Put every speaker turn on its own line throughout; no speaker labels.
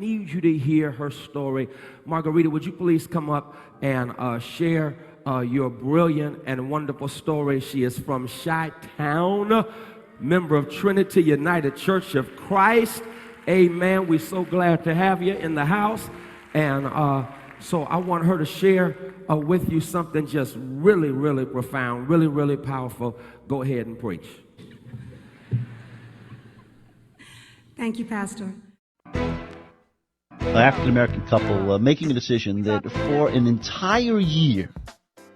need you to hear her story. Margarita, would you please come up and share your brilliant and wonderful story? She is from Chi-Town, member of Trinity United Church of Christ. Amen. We're so glad to have you in the house. And so I want her to share with you something just really, really profound, really, really powerful. Go ahead and preach.
Thank you, Pastor.
An African-American couple making a decision that for an entire year,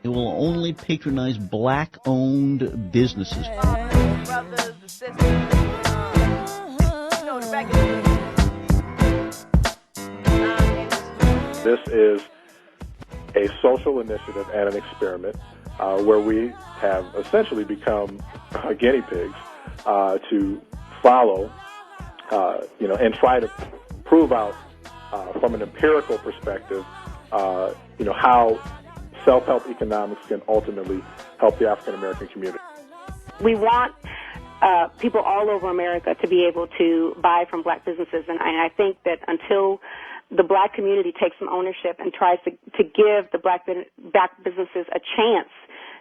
it will only patronize black-owned businesses.
This is a social initiative and an experiment where we have essentially become guinea pigs to follow, and try to prove out from an empirical perspective, how self-help economics can ultimately help the African-American community.
We want people all over America to be able to buy from black businesses, and I think that until the black community takes some ownership and tries to give the black businesses a chance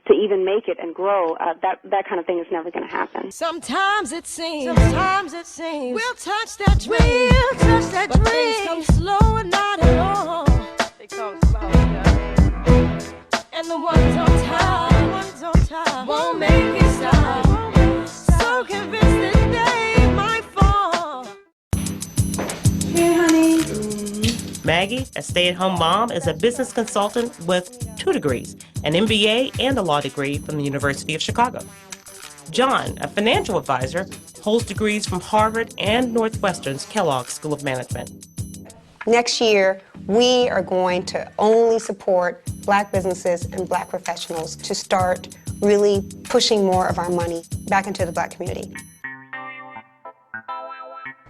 to even make it and grow, that kind of thing is never going to happen.
Sometimes it seems we'll touch that dream, but things come slow and not at all. They come slow, and the ones on top won't make it stop. So convinced that they might fall.
Hey, honey.
Maggie, a stay-at-home mom, is a business consultant with 2 degrees, an MBA and a law degree from the University of Chicago. John, a financial advisor, holds degrees from Harvard and Northwestern's Kellogg School of Management.
Next year, we are going to only support black businesses and black professionals to start really pushing more of our money back into the black community.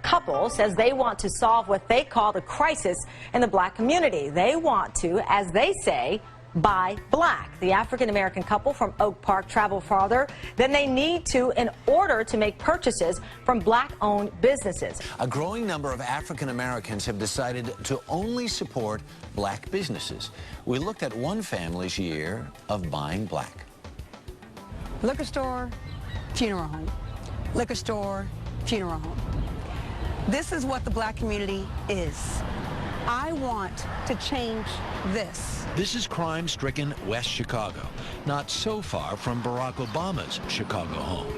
Couple says they want to solve what they call the crisis in the black community. They want to, as they say, buy black. The African-American couple from Oak Park travel farther than they need to in order to make purchases from black-owned businesses.
A growing number of African-Americans have decided to only support black businesses. We looked at one family's year of buying black.
Liquor store, funeral home. Liquor store, funeral home. This is what the black community is. I want to change this.
This is crime-stricken West Chicago, not so far from Barack Obama's Chicago home,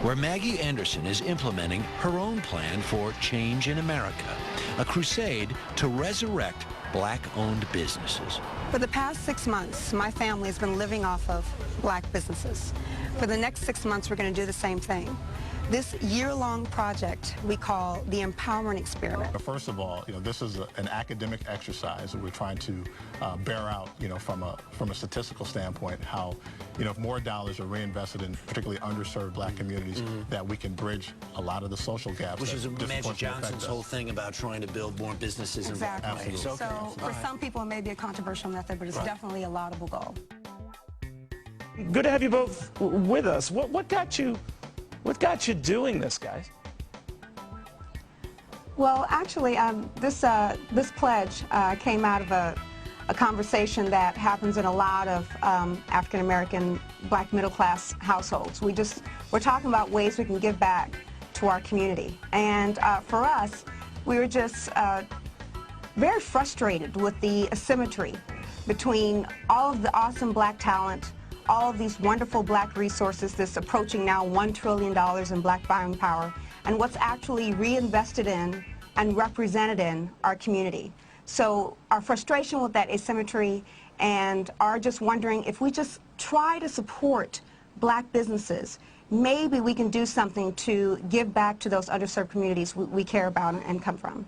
where Maggie Anderson is implementing her own plan for change in America, a crusade to resurrect black-owned businesses.
For the past 6 months, my family has been living off of black businesses. For the next 6 months, we're going to do the same thing. This year-long project we call the Empowerment Experiment.
First of all, this is an academic exercise that we're trying to bear out, from a statistical standpoint, how, if more dollars are reinvested in particularly underserved black communities, that we can bridge a lot of the social gaps.
Which is Magic Johnson's whole thing about trying to build more businesses.
Exactly. So for some people, it may be a controversial method, but it's definitely a laudable goal.
Good to have you both with us. What got you doing this, guys?
Well, actually, this pledge came out of a conversation that happens in a lot of African-American black middle-class households. We're talking about ways we can give back to our community. And for us, we were just very frustrated with the asymmetry between all of the awesome black talent, all of these wonderful black resources that's approaching now $1 trillion in black buying power, and what's actually reinvested in and represented in our community. So our frustration with that asymmetry, and are just wondering if we just try to support black businesses, maybe we can do something to give back to those underserved communities we care about and come from.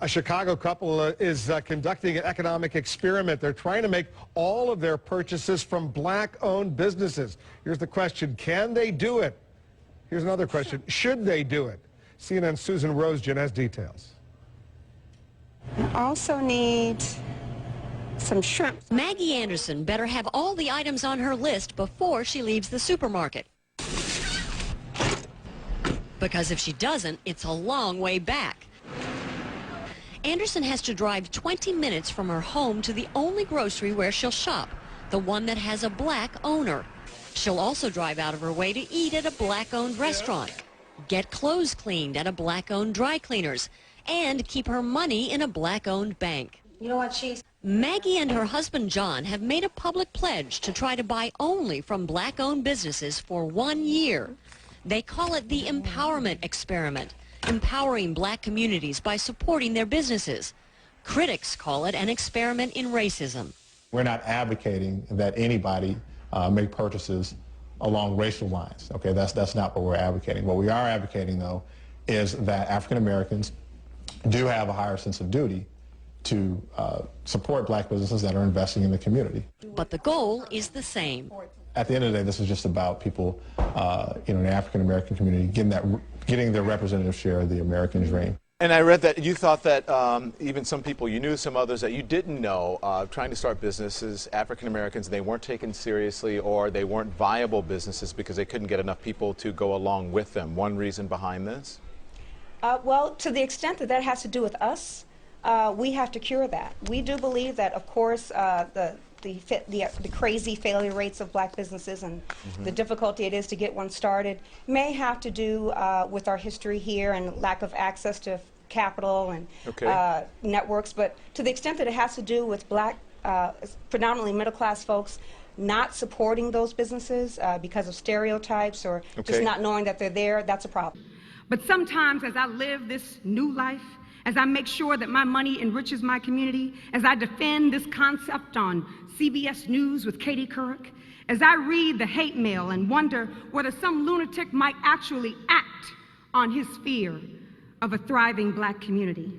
A Chicago couple is conducting an economic experiment. They're trying to make all of their purchases from black-owned businesses. Here's the question, can they do it? Here's another question, should they do it? CNN's Susan Rosegen has details.
I also need some shrimp.
Maggie Anderson better have all the items on her list before she leaves the supermarket. Because if she doesn't, it's a long way back. Anderson has to drive 20 minutes from her home to the only grocery where she'll shop, the one that has a black owner. She'll also drive out of her way to eat at a black-owned restaurant, get clothes cleaned at a black-owned dry cleaners, and keep her money in a black-owned bank.
You know what, Chief?
Maggie and her husband John have made a public pledge to try to buy only from black-owned businesses for 1 year. They call it the Empowerment Experiment, empowering black communities by supporting their businesses. Critics call it an experiment in racism.
We're not advocating that anybody make purchases along racial lines. Okay, that's not what we're advocating. What we are advocating, though, is that African Americans do have a higher sense of duty to support black businesses that are investing in the community.
But the goal is the same.
At the end of the day, this is just about people, in the African American community getting their representative share of the American dream.
And I read that you thought that even some people you knew, some others that you didn't know, trying to start businesses, African Americans, they weren't taken seriously or they weren't viable businesses because they couldn't get enough people to go along with them. One reason behind this?
Well, to the extent that that has to do with us, we have to cure that. We do believe that, of course, the crazy failure rates of black businesses and the difficulty it is to get one started may have to do with our history here and lack of access to capital and networks. But to the extent that it has to do with black, predominantly middle-class folks, not supporting those businesses because of stereotypes or just not knowing that they're there, that's a problem.
But sometimes as I live this new life, as I make sure that my money enriches my community, as I defend this concept on CBS News with Katie Couric, as I read the hate mail and wonder whether some lunatic might actually act on his fear of a thriving black community,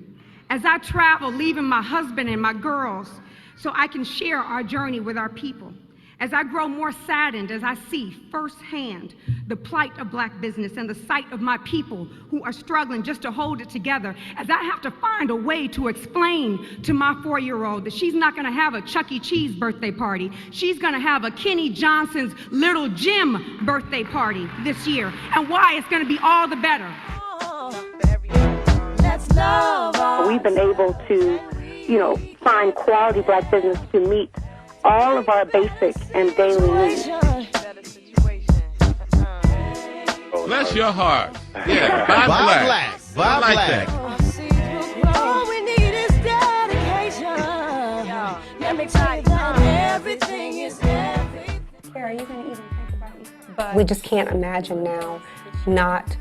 as I travel leaving my husband and my girls so I can share our journey with our people, as I grow more saddened as I see firsthand the plight of black business and the sight of my people who are struggling just to hold it together, as I have to find a way to explain to my 4-year-old that she's not gonna have a Chuck E. Cheese birthday party, she's gonna have a Kenny Johnson's Little Jim birthday party this year, and why it's gonna be all the better.
We've been able to, find quality black business to meet all of our basic and daily needs.
Bless your heart. Yeah, buy black.
Buy
like
black.
that.
All we need is dedication. Let me tell you that everything is everything.
Are you going to even think about me? We just can't imagine now not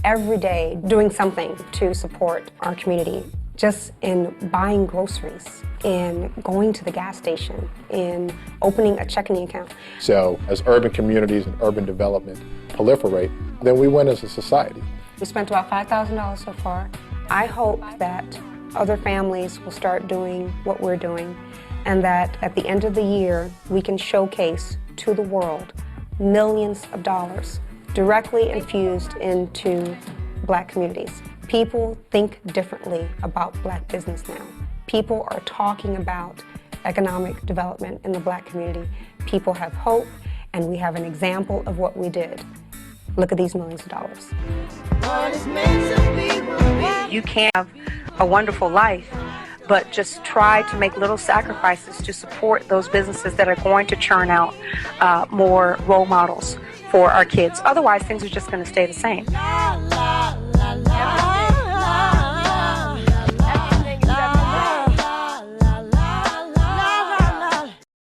every day doing something to support our community. Just in buying groceries, in going to the gas station, in opening a checking account.
So as urban communities and urban development proliferate, then we win as a society.
We spent about $5,000 so far. I hope that other families will start doing what we're doing, and that at the end of the year, we can showcase to the world millions of dollars directly infused into black communities. People think differently about black business now. People are talking about economic development in the black community. People have hope, and we have an example of what we did. Look at these millions of dollars. You can have a wonderful life, but just try to make little sacrifices to support those businesses that are going to churn out more role models for our kids. Otherwise, things are just going to stay the same.